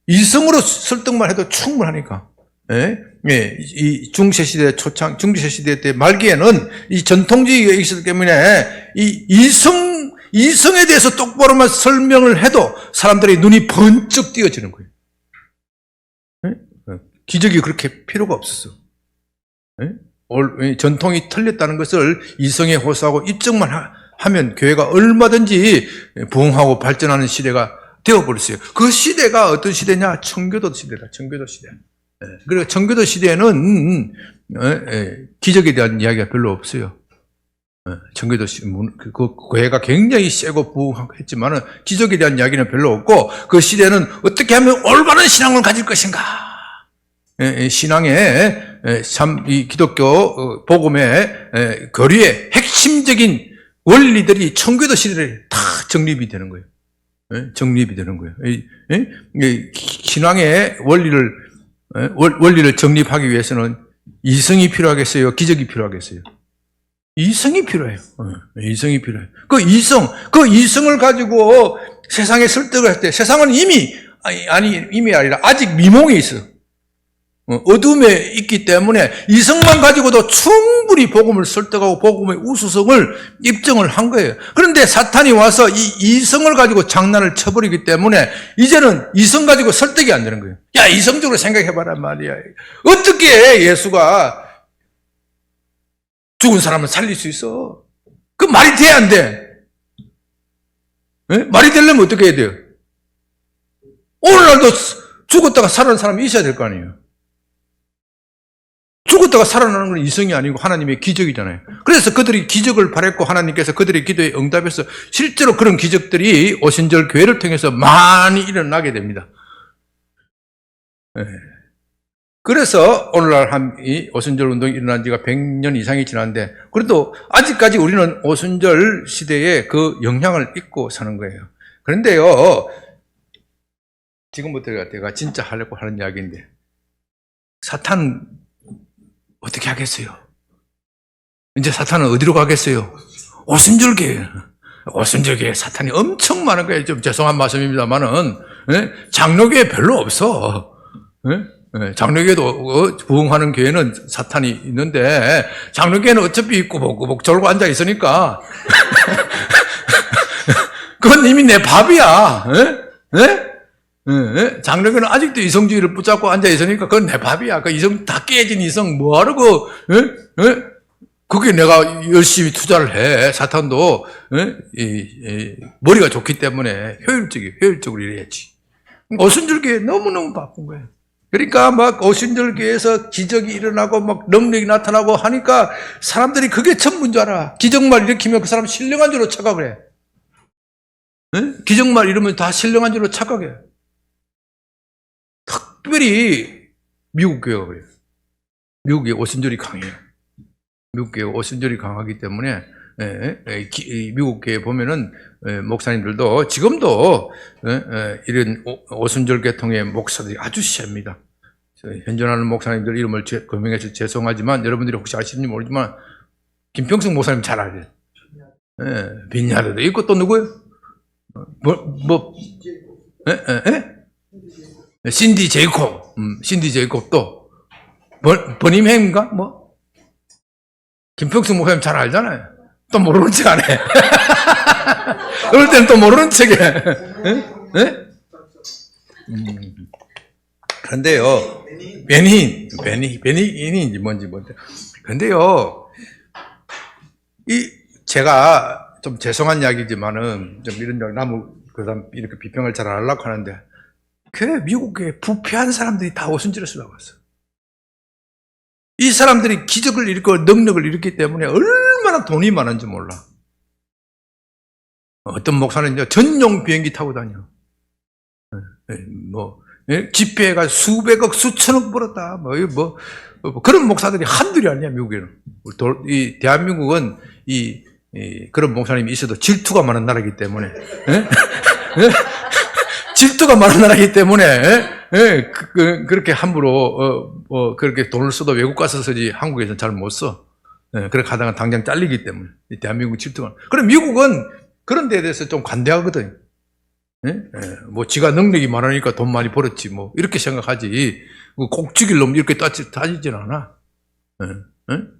이성으로 설득만 해도 충분하니까. 예? 예, 이 중세시대 중세시대 때 말기에는 이 전통주의가 있었기 때문에 이 이성에 대해서 똑바로만 설명을 해도 사람들의 눈이 번쩍 띄어지는 거예요. 예? 기적이 그렇게 필요가 없었어. 예? 전통이 틀렸다는 것을 이성에 호소하고 입증만 하면 교회가 얼마든지 부흥하고 발전하는 시대가 되어버렸어요. 그 시대가 어떤 시대냐? 청교도 시대다. 청교도 시대. 그리고 청교도 시대에는 기적에 대한 이야기가 별로 없어요. 청교도 그 교회가 굉장히 세고 부흥했지만은 기적에 대한 이야기는 별로 없고 그 시대는 어떻게 하면 올바른 신앙을 가질 것인가? 신앙의 참 이 기독교 복음의 교리의 핵심적인 원리들이 청교도 시대에 다 정립이 되는 거예요. 정립이 되는 거예요. 신앙의 원리를 정립하기 위해서는 이성이 필요하겠어요? 기적이 필요하겠어요? 이성이 필요해요. 이성이 필요해요. 그 이성을 가지고 세상에 설득을 할 때 세상은 이미 아니라 아직 미몽에 있어. 어둠에 있기 때문에 이성만 가지고도 충분히 복음을 설득하고 복음의 우수성을 입증을 한 거예요. 그런데 사탄이 와서 이 이성을 가지고 장난을 쳐버리기 때문에 이제는 이성 가지고 설득이 안 되는 거예요. 야, 이성적으로 생각해봐라 말이야. 어떻게 예수가 죽은 사람을 살릴 수 있어? 그 말이 돼, 안 돼? 말이 되려면 어떻게 해야 돼요? 오늘날도 죽었다가 살아난 사람이 있어야 될 거 아니에요? 죽었다가 살아나는 건 이성이 아니고 하나님의 기적이잖아요. 그래서 그들이 기적을 바랬고 하나님께서 그들의 기도에 응답해서 실제로 그런 기적들이 오순절 교회를 통해서 많이 일어나게 됩니다. 그래서 오늘날 이 오순절 운동이 일어난 지가 100년 이상이 지났는데 그래도 아직까지 우리는 오순절 시대에 그 영향을 잊고 사는 거예요. 그런데요, 지금부터 내가 진짜 하려고 하는 이야기인데 사탄 어떻게 하겠어요? 이제 사탄은 어디로 가겠어요? 오순절교회. 오순절교회 사탄이 엄청 많은 거예요. 좀 죄송한 말씀입니다만은 장로교회 별로 없어. 장로교회도 부흥하는 교회는 사탄이 있는데 장로교회는 어차피 꾸벅꾸벅 졸고 앉아 있으니까 그건 이미 내 밥이야. 장로교는 아직도 이성주의를 붙잡고 앉아있으니까 그건 내 밥이야. 그 이성 다 깨진 이성 뭐하라고 그게 내가 열심히 투자를 해. 사탄도 머리가 좋기 때문에 효율적으로 일해야지. 오순절교회 너무너무 바쁜 거예요. 그러니까 막 오순절교회에서 기적이 일어나고 막 능력이 나타나고 하니까 사람들이 그게 전부인 줄 알아. 기적만 일으키면 그 사람 신령한 줄로 착각을 해. 기적만 이러면 다 신령한 줄로 착각해. 특별히 미국 교회가 그래요. 미국의 오순절이 강해요. 미국 교회 오순절이 강하기 때문에 미국 교회 보면은 목사님들도 지금도 이런 오순절 계통의 목사들이 아주 셉니다. 현존하는 목사님들 이름을 거명해서 죄송하지만 여러분들이 혹시 아시는지 모르지만 김평승 목사님 잘 알아요. 빈야르도 있고 또 누구예요? 신디 제이콥 또 버님햄인가 김평승 목사님 잘 알잖아요. 또 모르는 척 안 해. 그럴 때는 또 모르는 척 해. 그런데요, 베니인인지 뭔지. 그런데요, 제가 좀 죄송한 이야기지만은, 좀 이런 그 사람 이렇게 비평을 잘 안 하려고 하는데, 미국 교회 부패한 사람들이 다 오순절에 쓰려고 왔어. 이 사람들이 기적을 일으키고 능력을 일으키기 때문에 얼마나 돈이 많은지 몰라. 어떤 목사는 전용 비행기 타고 다녀. 집회가 수백억, 수천억 벌었다. 그런 목사들이 한둘이 아니야, 미국에는. 이 대한민국은 그런 목사님이 있어도 질투가 많은 나라이기 때문에, 질투가 많은 나라이기 때문에, 그렇게 함부로, 그렇게 돈을 써도 외국 가서 쓰지 한국에서는 잘 못 써. 그렇게 하다가 당장 잘리기 때문에. 대한민국 질투가. 그럼 미국은 그런 데에 대해서 좀 관대하거든. 뭐, 지가 능력이 많으니까 돈 많이 벌었지, 뭐, 이렇게 생각하지. 꼭 죽일 놈 이렇게 따지진 않아.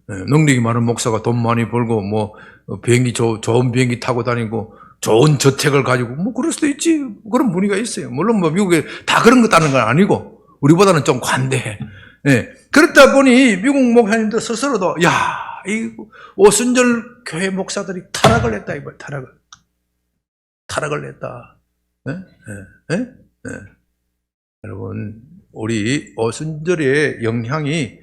능력이 많은 목사가 돈 많이 벌고, 뭐, 비행기, 좋은 비행기 타고 다니고, 좋은 저택을 가지고, 뭐, 그럴 수도 있지. 그런 분위기가 있어요. 물론 뭐, 미국에 다 그런 것 따는 건 아니고, 우리보다는 좀 관대해. 그렇다 보니, 미국 목사님들 스스로도, 야, 이 오순절 교회 목사들이 타락을 했다, 이거, 타락을 했다. 여러분, 우리 오순절의 영향이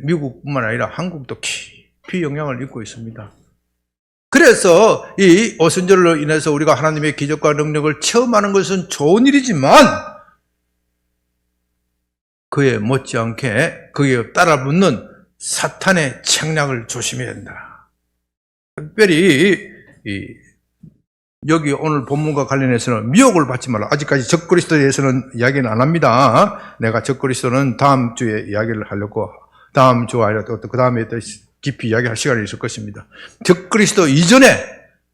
미국뿐만 아니라 한국도 깊이 영향을 입고 있습니다. 그래서 이 오순절로 인해서 우리가 하나님의 기적과 능력을 체험하는 것은 좋은 일이지만 그에 못지않게 그에 따라붙는 사탄의 책략을 조심해야 된다. 특별히 여기 오늘 본문과 관련해서는 미혹을 받지 말라. 아직까지 적그리스도에 대해서는 이야기는 안 합니다. 내가 적그리스도는 다음 주에 이야기를 하려고, 다음 주가 아니라 또 그 다음에 또 깊이 이야기할 시간이 있을 것입니다. 적그리스도 이전에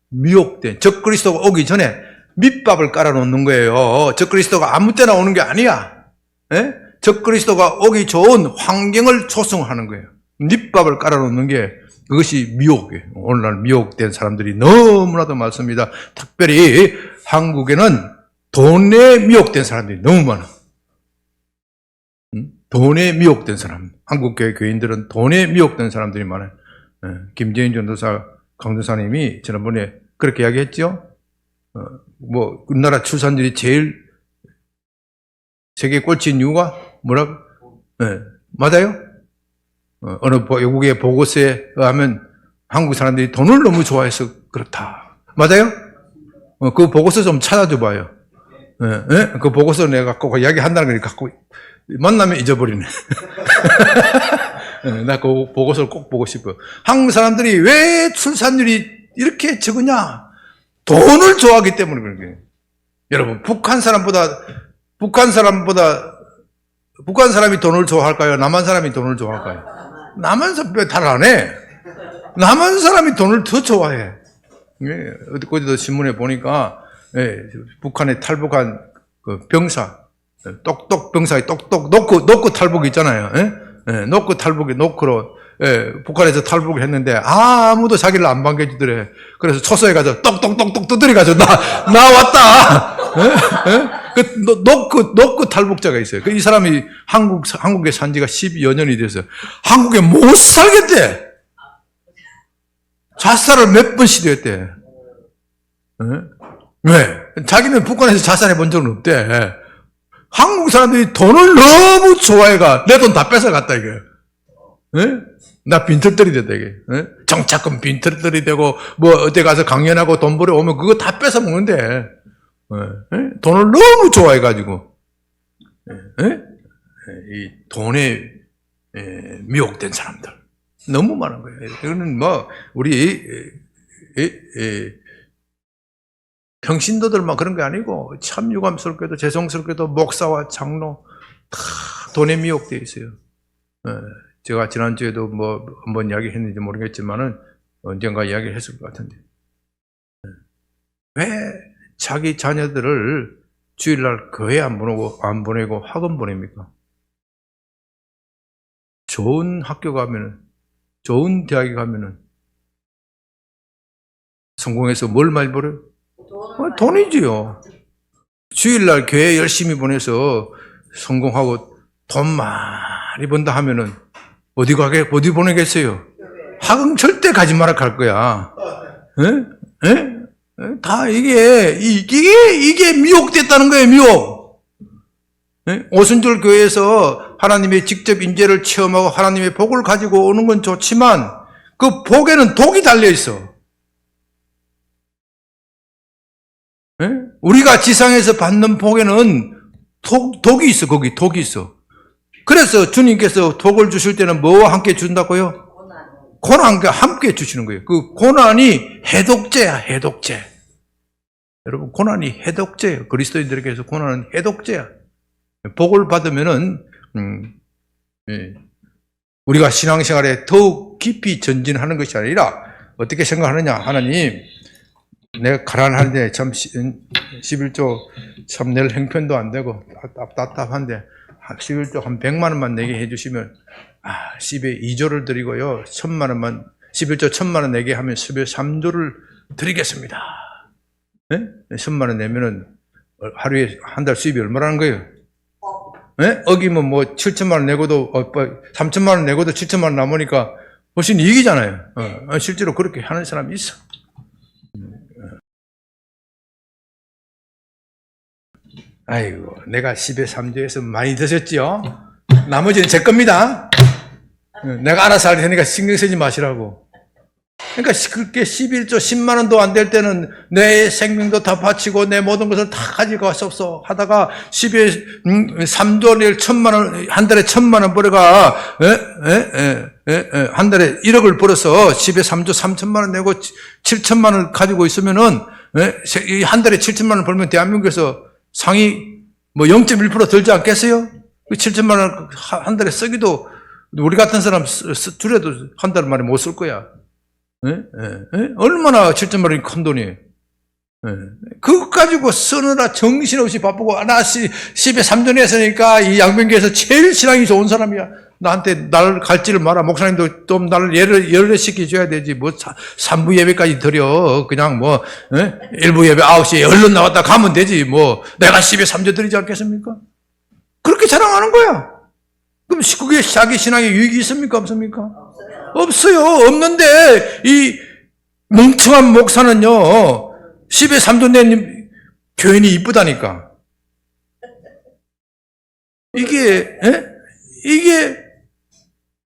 미혹된, 적그리스도가 오기 전에 밑밥을 깔아놓는 거예요. 적그리스도가 아무 때나 오는 게 아니야. 적그리스도가 오기 좋은 환경을 조성하는 거예요. 밑밥을 깔아놓는 게 그것이 미혹이에요. 오늘날 미혹된 사람들이 너무나도 많습니다. 특별히 한국에는 돈에 미혹된 사람들이 너무 많아. 돈에 미혹된 사람. 한국교회 교인들은 돈에 미혹된 사람들이 많아요. 김재인 전도사, 강도사님이 지난번에 그렇게 이야기했죠. 뭐 우리나라 출산율이 제일 세계 꼴찌인 이유가 뭐라고? 맞아요? 어느 외국의 보고서에 의하면 한국 사람들이 돈을 너무 좋아해서 그렇다. 맞아요? 그 보고서 좀 찾아줘 봐요. 그 보고서 내가 갖고 이야기한다는 걸 갖고 만나면 잊어버리네. 나 그 보고서를 꼭 보고 싶어요. 한국 사람들이 왜 출산율이 이렇게 적으냐? 돈을 좋아하기 때문에 그런 거예요. 여러분, 북한 사람이 돈을 좋아할까요? 남한 사람이 돈을 좋아할까요? 남한 사람이 잘 안 해. 남한 사람이 돈을 더 좋아해. 어디도 신문에 보니까 북한에 탈북한 그 병사, 똑똑 병사에 똑똑 노크 탈북 있잖아요. 노크 탈북이 노크로 북한에서 탈북을 했는데 아무도 자기를 안 반겨주더래. 그래서 초소에 가서 똑똑똑똑 두드려 가지고 나 왔다. 그 노크 탈북자가 있어요. 이 사람이 한국에 산 지가 12여 년이 돼서 한국에 못 살겠대. 자살을 몇 번 시도했대. 왜? 자기는 북한에서 자살해 본 적은 없대. 한국 사람들이 돈을 너무 좋아해가 내 돈 다 뺏어갔다 이게. 나 빈털들이 됐다 이게. 정착금 빈털들이 되고 뭐 어디 가서 강연하고 돈 벌어 오면 그거 다 뺏어 먹는데. 돈을 너무 좋아해가지고 이 돈에 미혹된 사람들 너무 많은 거예요. 이거는 뭐 우리 평신도들만 그런 게 아니고 참 유감스럽게도 죄송스럽게도 목사와 장로 다 돈에 미혹되어 있어요. 제가 지난주에도 뭐 한번 이야기했는지 모르겠지만은 언젠가 이야기를 했을 것 같은데 왜 자기 자녀들을 주일날 교회 안 보내고 학원 보냅니까? 좋은 학교 가면은, 좋은 대학에 가면은, 성공해서 뭘 많이 벌어요? 돈이지요. 주일날 교회 열심히 보내서 성공하고 돈 많이 번다 하면은, 어디 보내겠어요? 학원 절대 가지 마라 할 거야. 다 이게 미혹됐다는 거예요, 미혹. 오순절 교회에서 하나님의 직접 인재를 체험하고 하나님의 복을 가지고 오는 건 좋지만 그 복에는 독이 달려 있어. 우리가 지상에서 받는 복에는 독이 있어, 거기 독이 있어. 그래서 주님께서 복을 주실 때는 뭐와 함께 준다고요? 고난과 함께 주시는 거예요. 그 고난이 해독제야, 해독제. 여러분, 고난이 해독제예요. 그리스도인들에게서 고난은 해독제야. 복을 받으면은, 우리가 신앙생활에 더욱 깊이 전진하는 것이 아니라, 어떻게 생각하느냐. 하나님, 내가 가난한데, 참, 11조 참 낼 형편도 안 되고, 답답한데, 11조 한 100만 원만 내게 해주시면, 10에 2조를 드리고요. 1000만 원만, 11조 1000만 원 내게 하면 10에 3조를 드리겠습니다. 네? 1000만 원 내면은 하루에 한 달 수입이 얼마라는 거예요? 네? 어기면 뭐 7천만 원 내고도, 3천만 원 내고도 7천만 원 남으니까 훨씬 이익이잖아요. 실제로 그렇게 하는 사람이 있어. 아이고, 내가 10에 3조에서 많이 드셨지요? 나머지는 제 겁니다. 내가 알아서 할 테니까 신경 쓰지 마시라고. 그러니까 그렇게 11조 10만 원도 안 될 때는 내 생명도 다 바치고 내 모든 것을 다 가지고 왔었어 하다가 10에 3조를 1000만 원, 한 달에 1000만 원 벌어가 한 달에 1억을 벌어서 10에 3조 3천만 원 내고 7천만 원 가지고 있으면은 한 달에 7천만 원 벌면 대한민국에서 상위 뭐 0.1% 들지 않겠어요? 그 7천만 원 한 달에 쓰기도 우리 같은 사람 둘에도 한 달 만에 못 쓸 거야. 얼마나 7천만 원이 큰 돈이에요. 그것 가지고 쓰느라 정신없이 바쁘고, 나 10에 3조 냈으니까 이 양변교에서 제일 신앙이 좋은 사람이야. 나한테 날 갈지를 마라. 목사님도 좀 나를 예를 시켜줘야 되지. 뭐 3부 예배까지 드려. 그냥 뭐 1부 예배 9시에 얼른 나왔다 가면 되지. 뭐 내가 10에 3조 드리지 않겠습니까? 그렇게 자랑하는 거야. 그럼 그게 자기 신앙에 유익이 있습니까? 없습니까? 없어요. 없는데 이 멍청한 목사는요, 10에 3조 낸 교인이 이쁘다니까. 이게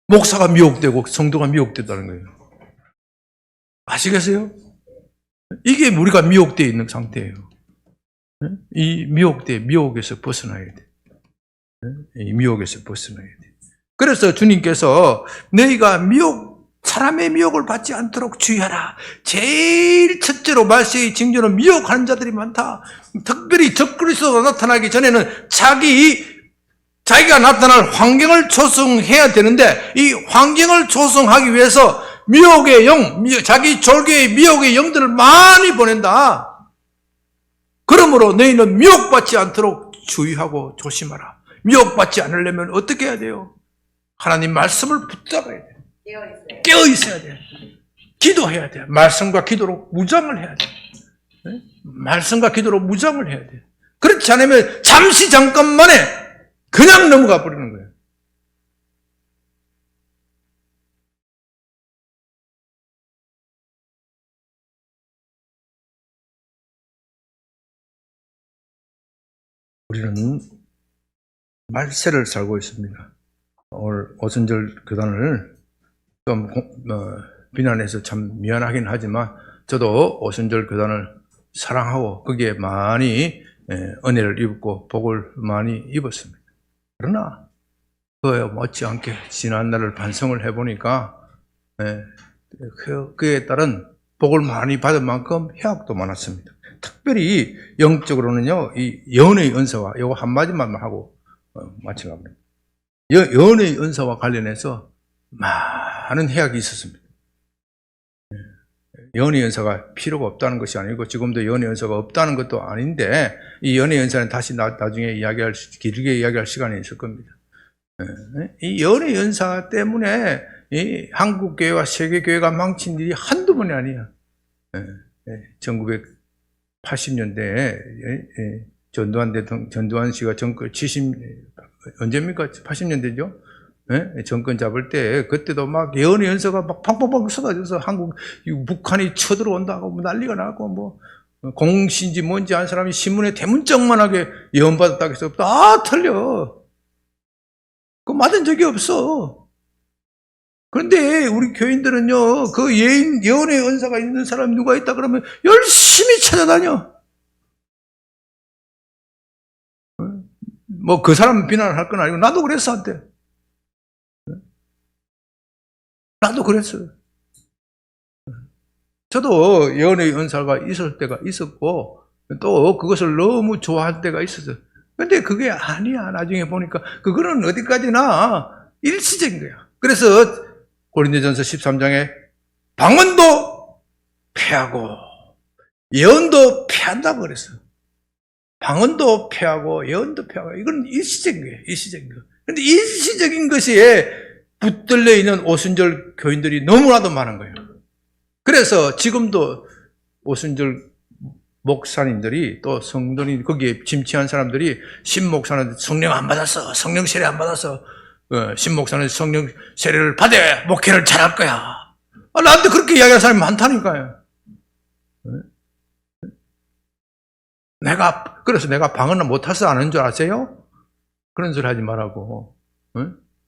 목사가 미혹되고 성도가 미혹됐다는 거예요. 아시겠어요? 이게 우리가 미혹되어 있는 상태예요. 이 미혹에서 벗어나야 돼. 이 미혹에서 벗어나야 돼. 그래서 주님께서 너희가 사람의 미혹을 받지 않도록 주의하라. 제일 첫째로 말세의 징조는 미혹하는 자들이 많다. 특별히 적그리스도가 나타나기 전에는 자기가 나타날 환경을 조성해야 되는데, 이 환경을 조성하기 위해서 미혹의 영, 자기 졸개의 미혹의 영들을 많이 보낸다. 그러므로 너희는 미혹받지 않도록 주의하고 조심하라. 미혹받지 않으려면 어떻게 해야 돼요? 하나님 말씀을 붙잡아야 돼. 깨어 있어야 돼. 기도해야 돼. 말씀과 기도로 무장을 해야 돼. 말씀과 기도로 무장을 해야 돼. 그렇지 않으면 잠깐만에 그냥 넘어가 버리는 거예요. 우리는 말세를 살고 있습니다. 오늘 오순절 교단을 좀 비난해서 참 미안하긴 하지만 저도 오순절 교단을 사랑하고 거기에 많이 은혜를 입고 복을 많이 입었습니다. 그러나 그에 못지않게 지난날을 반성을 해보니까 그에 따른 복을 많이 받은 만큼 해악도 많았습니다. 특별히 영적으로는요, 이 연의 은사와 이거 한마디만 하고 마치갑니다. 연의 은사와 관련해서 많은 해악이 있었습니다. 연의 은사가 필요가 없다는 것이 아니고 지금도 연의 은사가 없다는 것도 아닌데, 이 연의 은사는 다시 나중에 길게 이야기할 시간이 있을 겁니다. 이 연의 은사 때문에 이 한국 교회와 세계 교회가 망친 일이 한두 번이 아니야. 1980년대에 전두환 씨가 정권 언제입니까? 80년대죠? 정권 잡을 때, 그때도 막 예언의 연서가 막 팡팡팡 쏟아져서 북한이 쳐들어온다고 뭐 난리가 나고, 뭐, 공신지 뭔지 아는 사람이 신문에 대문짝만하게 예언받았다고 해서 다 틀려. 그거 맞은 적이 없어. 그런데 우리 교인들은요, 그 예언의 은사가 있는 사람이 누가 있다 그러면 열심히 찾아다녀. 뭐 그 사람 비난할 건 아니고 나도 그랬어 한때. 나도 그랬어요. 저도 예언의 은사가 있을 때가 있었고 또 그것을 너무 좋아할 때가 있었어요. 근데 그게 아니야. 나중에 보니까 그거는 어디까지나 일시적인 거야. 그래서 고린도전서 13장에 방언도 패하고 예언도 패한다고 그랬어요. 방언도 패하고 예언도 패하고 이건 일시적인 거예요. 일시적인 거. 근데 일시적인 것에 붙들려 있는 오순절 교인들이 너무나도 많은 거예요. 그래서 지금도 오순절 목사님들이 또 성도님 거기에 침취한 사람들이 신목사는 성령 안 받았어. 성령 세례 안 받았어. 신목사는 성령 세례를 받아야 목회를 잘할 거야. 나한테 그렇게 이야기하는 사람이 많다니까요. 그래서 내가 방언을 못해서 아는 줄 아세요? 그런 소리 하지 말라고.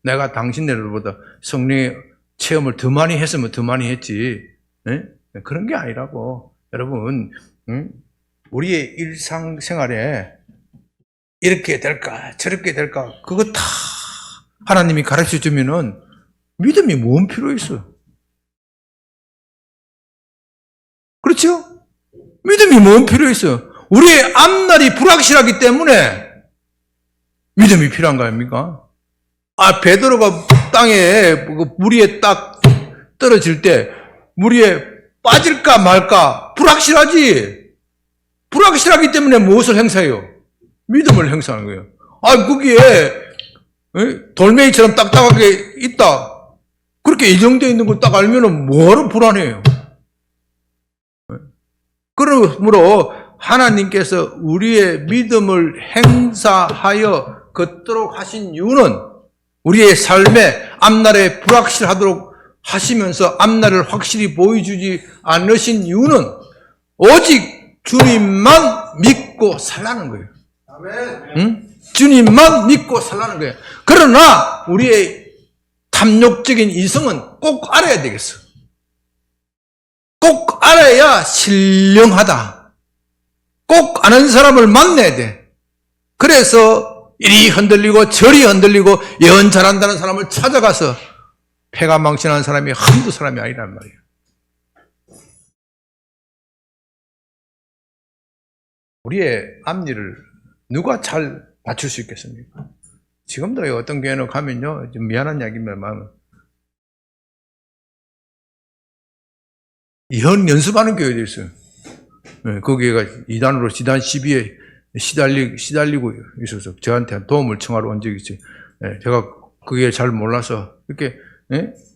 내가 당신네들보다 성령의 체험을 더 많이 했으면 더 많이 했지. 그런 게 아니라고. 여러분, 우리의 일상생활에 이렇게 될까 저렇게 될까 그거 다 하나님이 가르쳐 주면은 믿음이 뭔 필요 있어요? 그렇죠? 믿음이 뭔 필요 있어요? 우리의 앞날이 불확실하기 때문에 믿음이 필요한 거 아닙니까? 베드로가 땅에 물 위에 딱 떨어질 때 물 위에 빠질까 말까 불확실하지. 불확실하기 때문에 무엇을 행사해요? 믿음을 행사하는 거예요. 거기에 돌멩이처럼 딱딱하게 있다. 그렇게 예정되어 있는 걸 딱 알면은 뭐하러 불안해요? 그러므로 하나님께서 우리의 믿음을 행사하여 걷도록 하신 이유는 우리의 삶에 앞날에 불확실하도록 하시면서 앞날을 확실히 보여주지 않으신 이유는 오직 주님만 믿고 살라는 거예요. 응? 주님만 믿고 살라는 거예요. 그러나 우리의 탐욕적인 이성은 꼭 알아야 되겠어. 꼭 알아야 신령하다. 꼭 아는 사람을 만나야 돼. 그래서 이리 흔들리고 저리 흔들리고 예언 잘한다는 사람을 찾아가서 패가 망신하는 사람이 한두 사람이 아니란 말이에요. 우리의 앞일을 누가 잘 맞출 수 있겠습니까? 지금도 어떤 교회는 가면요, 좀 미안한 이야기만 예언 연습하는 교회도 있어요. 거기가 이단으로 지단 시비에 시달리고 있어서 저한테 도움을 청하러 온 적이 있어요. 제가 그게 잘 몰라서 이렇게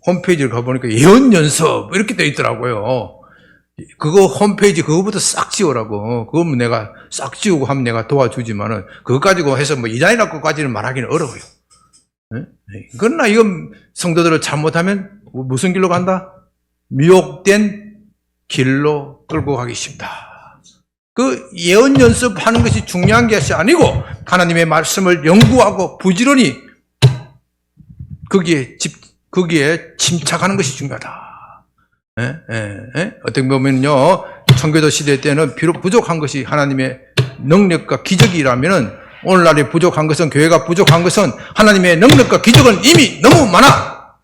홈페이지를 가보니까 예언 연습 이렇게 돼 있더라고요. 그거 홈페이지 그거부터 싹 지우라고. 그거면 내가 싹 지우고 하면 내가 도와주지만은 그거 가지고 해서 뭐 이단이나 것까지는 말하기는 어려워요. 그러나 이건 성도들을 잘못하면 무슨 길로 간다? 미혹된 길로 끌고 가기 쉽다. 그 예언 연습하는 것이 중요한 것이 아니고 하나님의 말씀을 연구하고 부지런히 거기에 침착하는 것이 중요하다. 어떻게 보면요, 청교도 시대 때는 비록 부족한 것이 하나님의 능력과 기적이라면은 오늘날에 부족한 것은, 교회가 부족한 것은 하나님의 능력과 기적은 이미 너무 많아.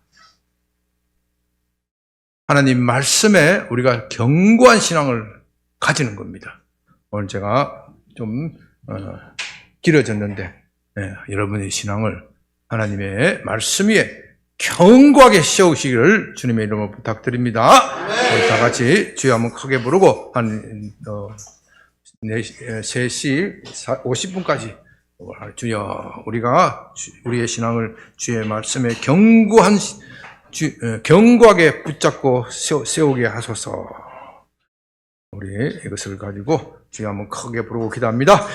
하나님 말씀에 우리가 견고한 신앙을 가지는 겁니다. 오늘 제가 좀 길어졌는데 여러분의 신앙을 하나님의 말씀 위에 견고하게 세우시기를 주님의 이름으로 부탁드립니다. 우리 다 같이 주여 한번 크게 부르고 한 3시 50분까지 주여 우리의 신앙을 주의 말씀에 견고하게 붙잡고 세우게 하소서. 우리 이것을 가지고 주여 한번 크게 부르고 기도합니다.